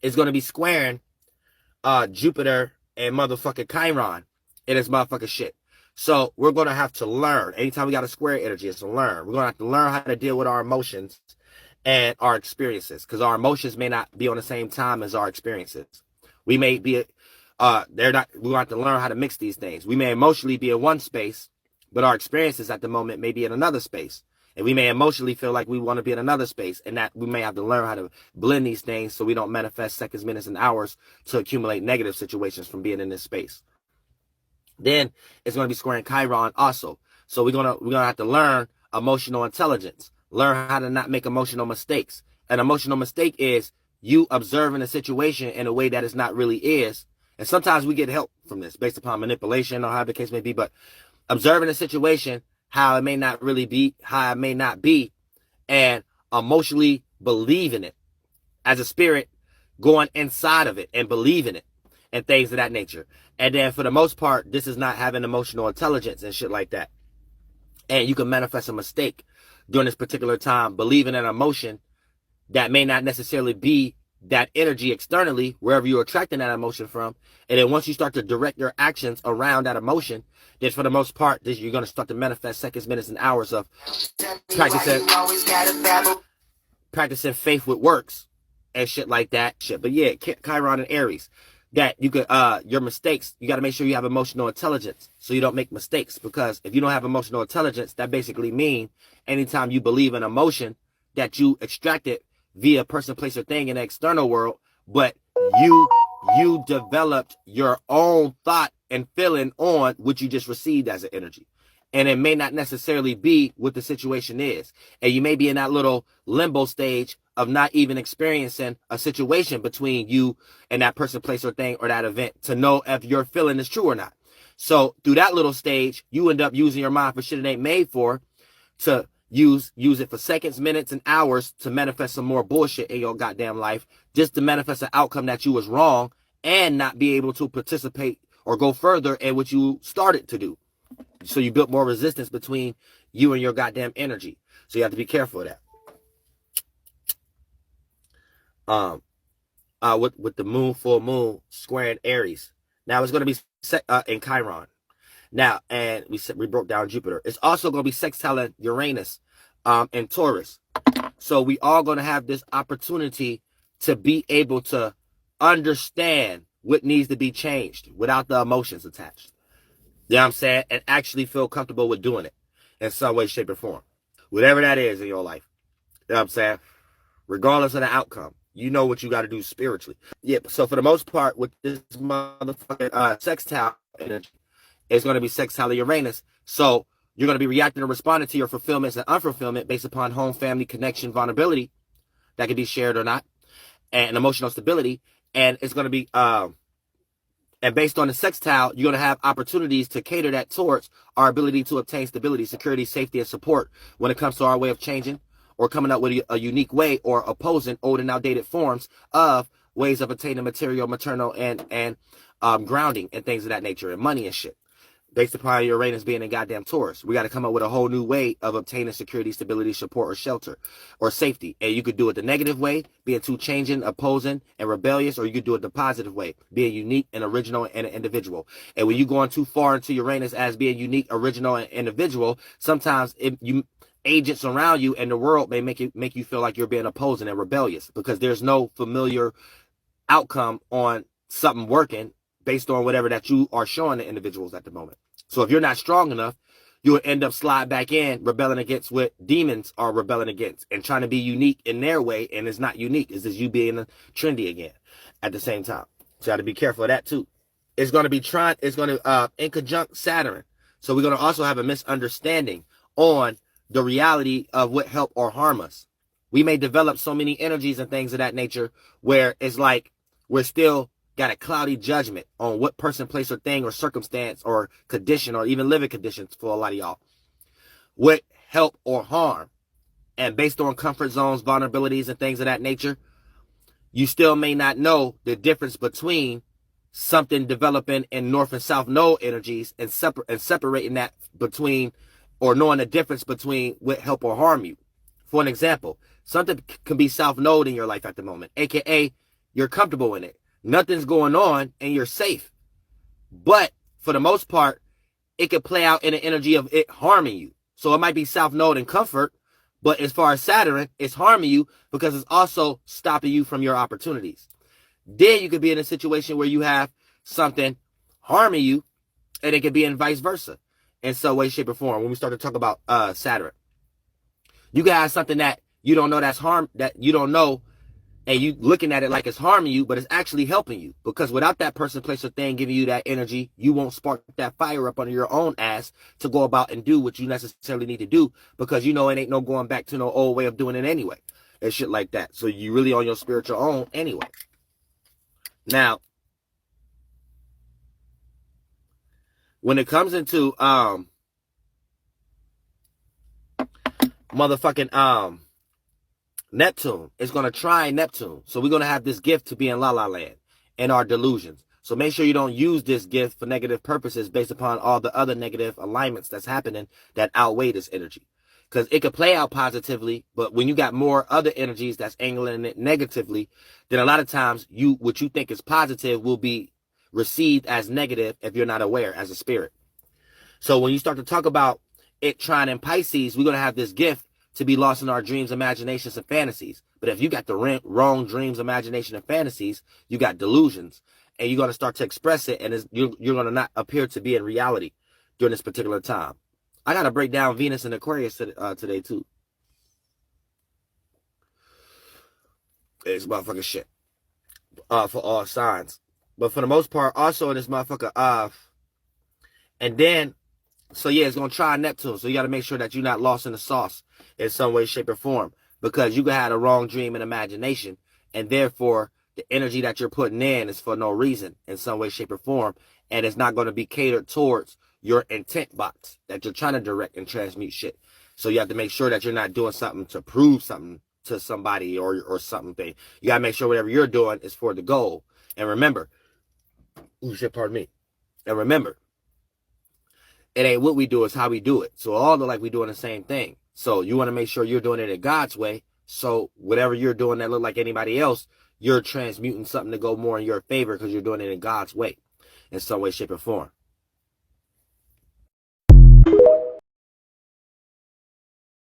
is going to be squaring Jupiter and motherfucking Chiron in this motherfucking shit. So we're going to have to learn. Anytime we got a square energy, it's to learn. We're going to have to learn how to deal with our emotions and our experiences, because our emotions may not be on the same time as our experiences. We may be, they're not, we have to learn how to mix these things. We may emotionally be in one space, but our experiences at the moment may be in another space. And we may emotionally feel like we want to be in another space, and that we may have to learn how to blend these things so we don't manifest seconds, minutes, and hours to accumulate negative situations from being in this space. Then it's going to be squaring Chiron also. So we're gonna have to learn emotional intelligence, learn how to not make emotional mistakes. An emotional mistake is you observing a situation in a way that it's not really is. And sometimes we get help from this based upon manipulation or however the case may be, but observing a situation how it may not really be, how it may not be, and emotionally believing it as a spirit, going inside of it and believing it and things of that nature. And then for the most part, this is not having emotional intelligence and shit like that. And you can manifest a mistake during this particular time, believing an emotion that may not necessarily be that energy externally, wherever you're attracting that emotion from. And then once you start to direct your actions around that emotion, then for the most part, you're going to start to manifest seconds, minutes, and hours of practicing faith with works and shit like that. Shit. But yeah, Chiron and Aries, that you could, your mistakes, you got to make sure you have emotional intelligence so you don't make mistakes. Because if you don't have emotional intelligence, that basically means anytime you believe an emotion that you extracted via person, place, or thing in the external world, but you developed your own thought and feeling on what you just received as an energy. And it may not necessarily be what the situation is. And you may be in that little limbo stage of not even experiencing a situation between you and that person, place, or thing, or that event to know if your feeling is true or not. So through that little stage, you end up using your mind for shit it ain't made for, to use it for seconds, minutes, and hours to manifest some more bullshit in your goddamn life, just to manifest an outcome that you was wrong and not be able to participate or go further in what you started to do. So you built more resistance between you and your goddamn energy. So you have to be careful of that. With the moon, full moon, squaring Aries. Now it's going to be in Chiron. Now, and we broke down Jupiter. It's also going to be sextiling Uranus and Taurus. So we are going to have this opportunity to be able to understand what needs to be changed without the emotions attached. You know what I'm saying? And actually feel comfortable with doing it in some way, shape, or form. Whatever that is in your life. You know what I'm saying? Regardless of the outcome, you know what you got to do spiritually. Yeah, so for the most part, with this motherfucking sextile energy, it's going to be sextile Uranus. So you're going to be reacting and responding to your fulfillments and unfulfillment based upon home, family, connection, vulnerability that can be shared or not, and emotional stability. And it's going to be, and based on the sextile, you're going to have opportunities to cater that towards our ability to obtain stability, security, safety, and support when it comes to our way of changing or coming up with a unique way or opposing old and outdated forms of ways of attaining material, maternal, and grounding and things of that nature, and money and shit. Based upon Uranus being in goddamn Taurus, we got to come up with a whole new way of obtaining security, stability, support, or shelter, or safety. And you could do it the negative way, being too changing, opposing, and rebellious, or you could do it the positive way, being unique and original and an individual. And when you're going too far into Uranus as being unique, original, and individual, sometimes agents around you and the world may make you feel like you're being opposing and rebellious, because there's no familiar outcome on something working based on whatever that you are showing the individuals at the moment. So if you're not strong enough, you will end up slide back in, rebelling against what demons are rebelling against and trying to be unique in their way. And it's not unique. It's just you being trendy again at the same time. So you have to be careful of that too. It's going to be in conjunct Saturn. So we're going to also have a misunderstanding on the reality of what help or harm us. We may develop so many energies and things of that nature where it's like we're still got a cloudy judgment on what person, place, or thing, or circumstance, or condition, or even living conditions for a lot of y'all would help or harm. And based on comfort zones, vulnerabilities, and things of that nature, you still may not know the difference between something developing in north and south node energies and separating that between, or knowing the difference between what help or harm you. For an example, Something can be self-knowed in your life at the moment, aka you're comfortable in it. Nothing's going on and you're safe. But for the most part, it could play out in the energy of it harming you. So it might be self-knowed and comfort, but as far as Saturn, it's harming you because it's also stopping you from your opportunities. Then you could be in a situation where you have something harming you, and it could be in vice versa in some way, shape, or form. When we start to talk about Saturn, you can have something that you don't know that you don't know, and you looking at it like it's harming you, but it's actually helping you. Because without that person, place, or thing giving you that energy, you won't spark that fire up under your own ass to go about and do what you necessarily need to do, because you know it ain't no going back to no old way of doing it anyway. And shit like that. So you really on your spiritual own anyway. Now, when it comes into motherfucking Neptune, it's going to try Neptune. So we're going to have this gift to be in La La Land and our delusions. So make sure you don't use this gift for negative purposes based upon all the other negative alignments that's happening that outweigh this energy. Because it could play out positively, but when you got more other energies that's angling it negatively, then a lot of times what you think is positive will be received as negative if you're not aware as a spirit. So when you start to talk about it trying in Pisces, we're going to have this gift to be lost in our dreams, imaginations, and fantasies. But if you got the wrong dreams, imagination, and fantasies, you got delusions. And you're going to start to express it, and you're going to not appear to be in reality during this particular time. I got to break down Venus and Aquarius today, too. It's motherfucking shit for all signs. But for the most part, also in this motherfucker, and then, so yeah, it's going to try Neptune. So you got to make sure that you're not lost in the sauce in some way, shape, or form. Because you could have a wrong dream and imagination. And therefore, the energy that you're putting in is for no reason in some way, shape, or form. And it's not going to be catered towards your intent box that you're trying to direct and transmute shit. So you have to make sure that you're not doing something to prove something to somebody or something. You got to make sure whatever you're doing is for the goal. And remember, pardon me. And remember, it ain't what we do, it's how we do it. So all look like we doing the same thing. So you want to make sure you're doing it in God's way. So whatever you're doing that look like anybody else, you're transmuting something to go more in your favor because you're doing it in God's way in some way, shape, or form.